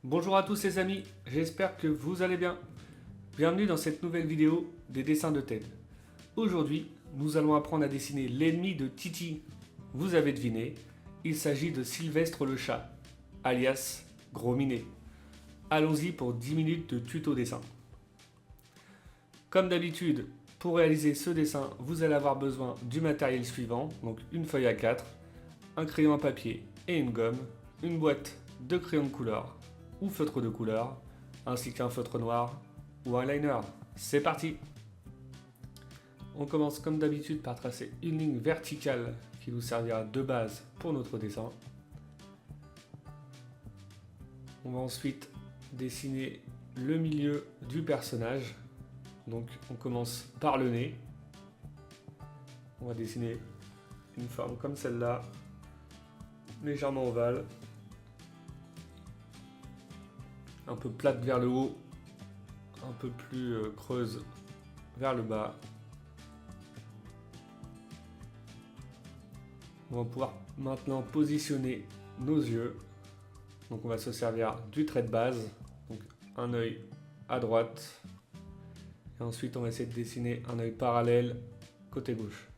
Bonjour à tous les amis, j'espère que vous allez bien. Bienvenue dans cette nouvelle vidéo des dessins de Ted. Aujourd'hui, nous allons apprendre à dessiner l'ennemi de Titi. Vous avez deviné, il s'agit de Sylvestre le chat, alias Gros Minet. Allons-y pour 10 minutes de tuto dessin. Comme d'habitude, pour réaliser ce dessin, vous allez avoir besoin du matériel suivant, donc une feuille A4, un crayon à papier et une gomme, une boîte de crayons de couleur ou feutre de couleur, ainsi qu'un feutre noir ou un liner. C'est parti! On commence comme d'habitude par tracer une ligne verticale qui nous servira de base pour notre dessin. On va ensuite dessiner le milieu du personnage. Donc on commence par le nez. On va dessiner une forme comme celle-là, légèrement ovale, un peu plate vers le haut, un peu plus creuse vers le bas. On va pouvoir maintenant positionner nos yeux. Donc on va se servir du trait de base, donc un œil à droite. Et ensuite on va essayer de dessiner un œil parallèle côté gauche.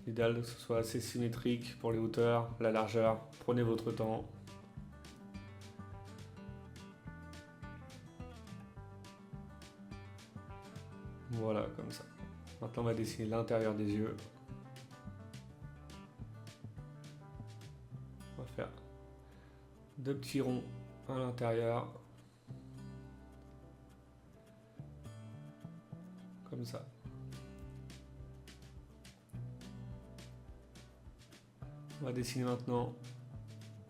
L'idéal que ce soit assez symétrique pour les hauteurs, la largeur. Prenez votre temps. Voilà, comme ça. Maintenant on va dessiner l'intérieur des yeux. On va faire deux petits ronds à l'intérieur. Comme ça. On va dessiner maintenant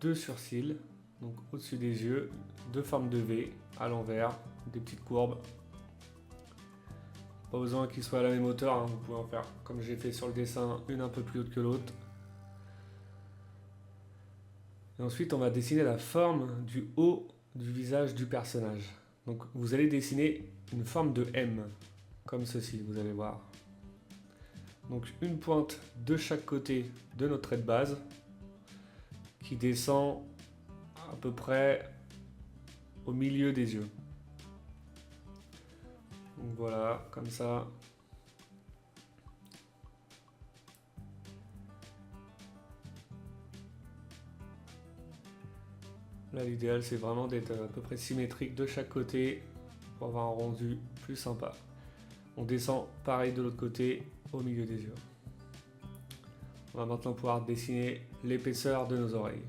deux sourcils, donc au-dessus des yeux, deux formes de V à l'envers, des petites courbes. Pas besoin qu'ils soient à la même hauteur, hein. Vous pouvez en faire comme j'ai fait sur le dessin, une un peu plus haute que l'autre. Et ensuite on va dessiner la forme du haut du visage du personnage. Donc vous allez dessiner une forme de M, comme ceci, vous allez voir. Donc une pointe de chaque côté de notre trait de base qui descend à peu près au milieu des yeux. Donc voilà, comme ça. Là l'idéal c'est vraiment d'être à peu près symétrique de chaque côté pour avoir un rendu plus sympa. On descend pareil de l'autre côté au milieu des yeux. On va maintenant pouvoir dessiner l'épaisseur de nos oreilles.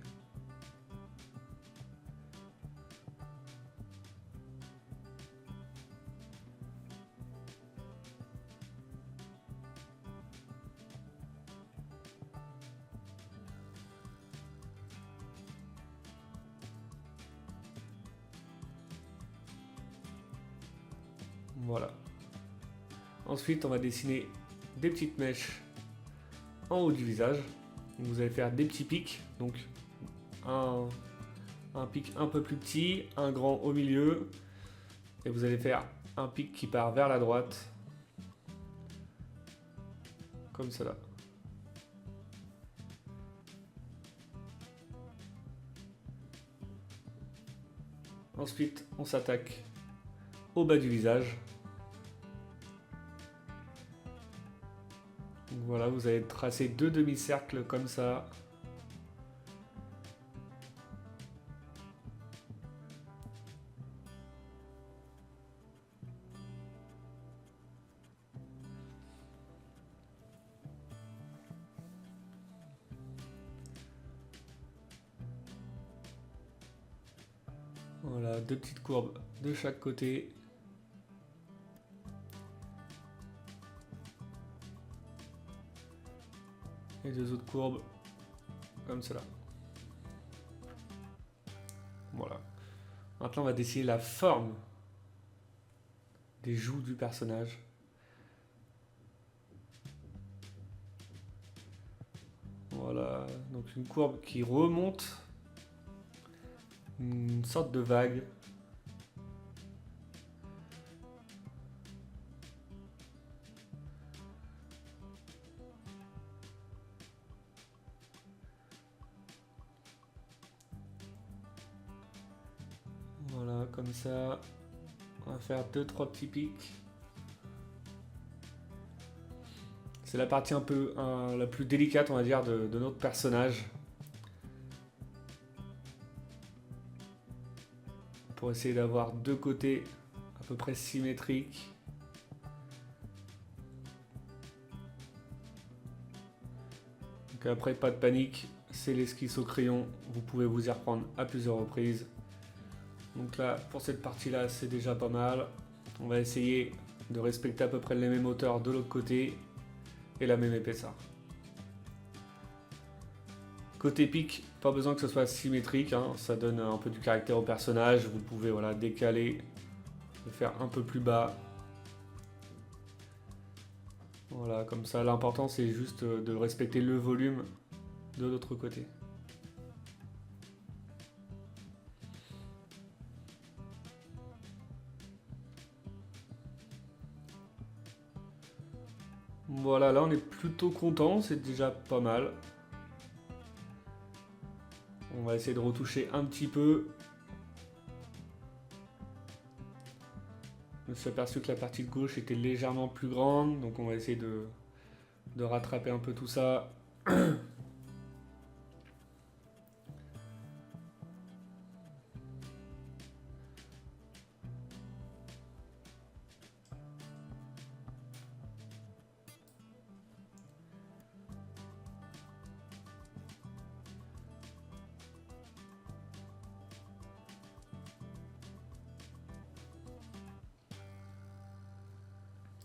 Voilà. Ensuite, on va dessiner des petites mèches en haut du visage. Vous allez faire des petits pics, donc un pic un peu plus petit, un grand au milieu, et vous allez faire un pic qui part vers la droite, comme cela. Ensuite, on s'attaque au bas du visage. Donc voilà, vous allez tracer deux demi-cercles comme ça. Voilà, deux petites courbes de chaque côté. Et deux autres courbes comme cela. Voilà. Maintenant, on va dessiner la forme des joues du personnage. Voilà, donc une courbe qui remonte, une sorte de vague. comme ça. On va faire 2-3 petits pics. C'est la partie un peu la plus délicate, on va dire, de notre personnage. Pour essayer d'avoir deux côtés à peu près symétriques. Donc après, pas de panique, c'est l'esquisse au crayon. Vous pouvez vous y reprendre à plusieurs reprises. Donc là, pour cette partie-là, c'est déjà pas mal. On va essayer de respecter à peu près les mêmes hauteurs de l'autre côté et la même épaisseur. Côté pic, pas besoin que ce soit symétrique, hein, ça donne un peu du caractère au personnage. Vous pouvez voilà, décaler, le faire un peu plus bas. Voilà, comme ça, l'important c'est juste de respecter le volume de l'autre côté. Voilà, là on est plutôt content, c'est déjà pas mal. On va essayer de retoucher un petit peu. Je me suis aperçu que la partie de gauche était légèrement plus grande, donc on va essayer de rattraper un peu tout ça.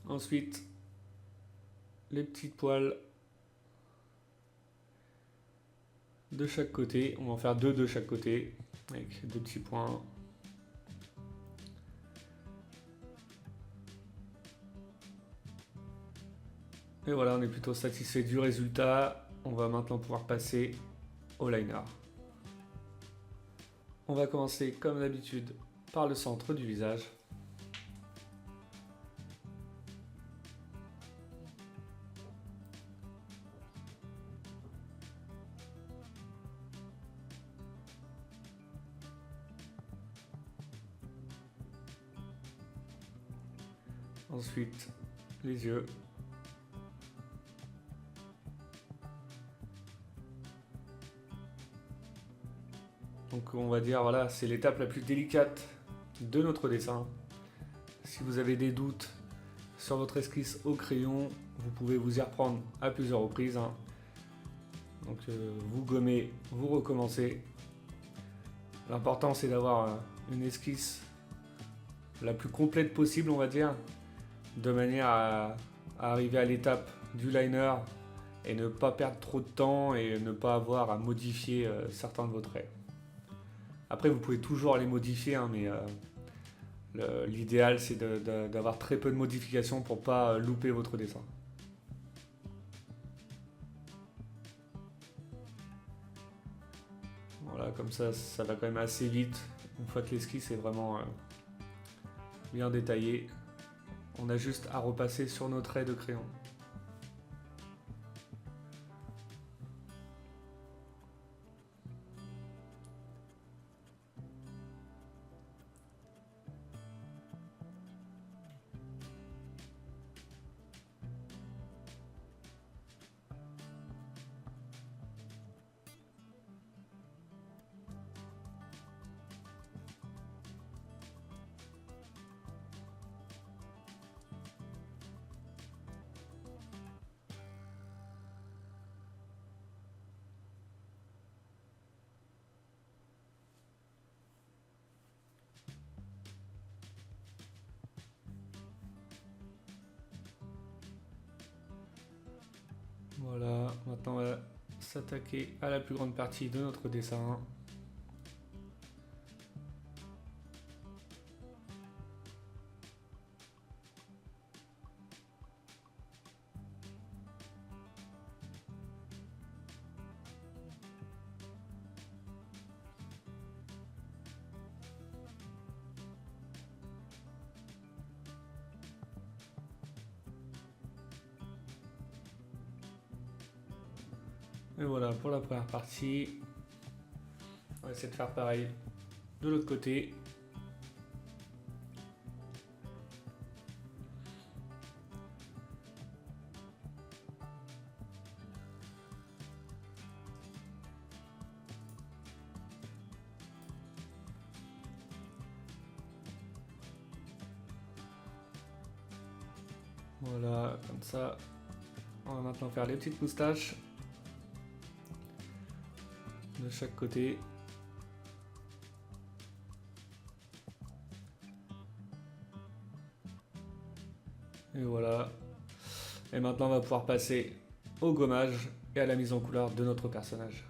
Ensuite, les petites poils de chaque côté. On va en faire deux de chaque côté, avec deux petits points. Et voilà, on est plutôt satisfait du résultat. On va maintenant pouvoir passer au liner. On va commencer comme d'habitude par le centre du visage. Ensuite, les yeux. Donc on va dire, voilà, c'est l'étape la plus délicate de notre dessin. Si vous avez des doutes sur votre esquisse au crayon, vous pouvez vous y reprendre à plusieurs reprises. Hein. Donc vous gommez, vous recommencez. L'important c'est d'avoir une esquisse la plus complète possible, on va dire, de manière à arriver à l'étape du liner et ne pas perdre trop de temps et ne pas avoir à modifier certains de vos traits. Après, vous pouvez toujours les modifier, hein, mais l'idéal c'est d'avoir très peu de modifications pour ne pas louper votre dessin. Voilà, comme ça, ça va quand même assez vite. Une fois que l'esquisse est vraiment bien détaillée, on a juste à repasser sur nos traits de crayon. Voilà, maintenant on va s'attaquer à la plus grande partie de notre dessin. Et voilà pour la première partie. On va essayer de faire pareil de l'autre côté. Voilà, comme ça. On va maintenant faire les petites moustaches de chaque côté. Et voilà. Et maintenant, on va pouvoir passer au gommage et à la mise en couleur de notre personnage.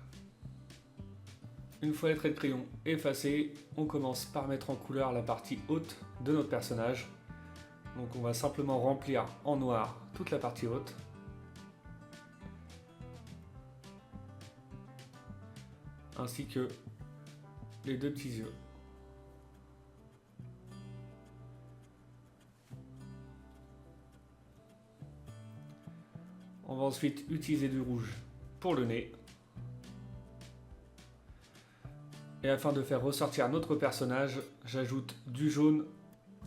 Une fois les traits de crayon effacés, on commence par mettre en couleur la partie haute de notre personnage. Donc on va simplement remplir en noir toute la partie haute. Ainsi que les deux petits yeux. On va ensuite utiliser du rouge pour le nez. Et afin de faire ressortir notre personnage, j'ajoute du jaune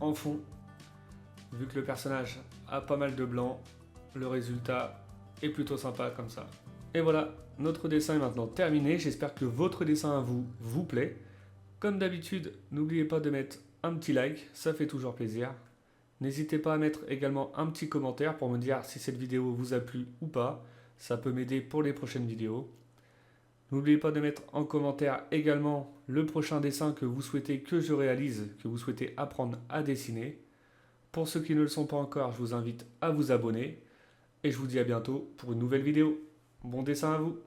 en fond. Vu que le personnage a pas mal de blanc, le résultat est plutôt sympa comme ça. Et voilà, notre dessin est maintenant terminé. J'espère que votre dessin à vous plaît. Comme d'habitude, n'oubliez pas de mettre un petit like, ça fait toujours plaisir. N'hésitez pas à mettre également un petit commentaire pour me dire si cette vidéo vous a plu ou pas. Ça peut m'aider pour les prochaines vidéos. N'oubliez pas de mettre en commentaire également le prochain dessin que vous souhaitez que je réalise, que vous souhaitez apprendre à dessiner. Pour ceux qui ne le sont pas encore, je vous invite à vous abonner. Et je vous dis à bientôt pour une nouvelle vidéo. Bon dessin à vous!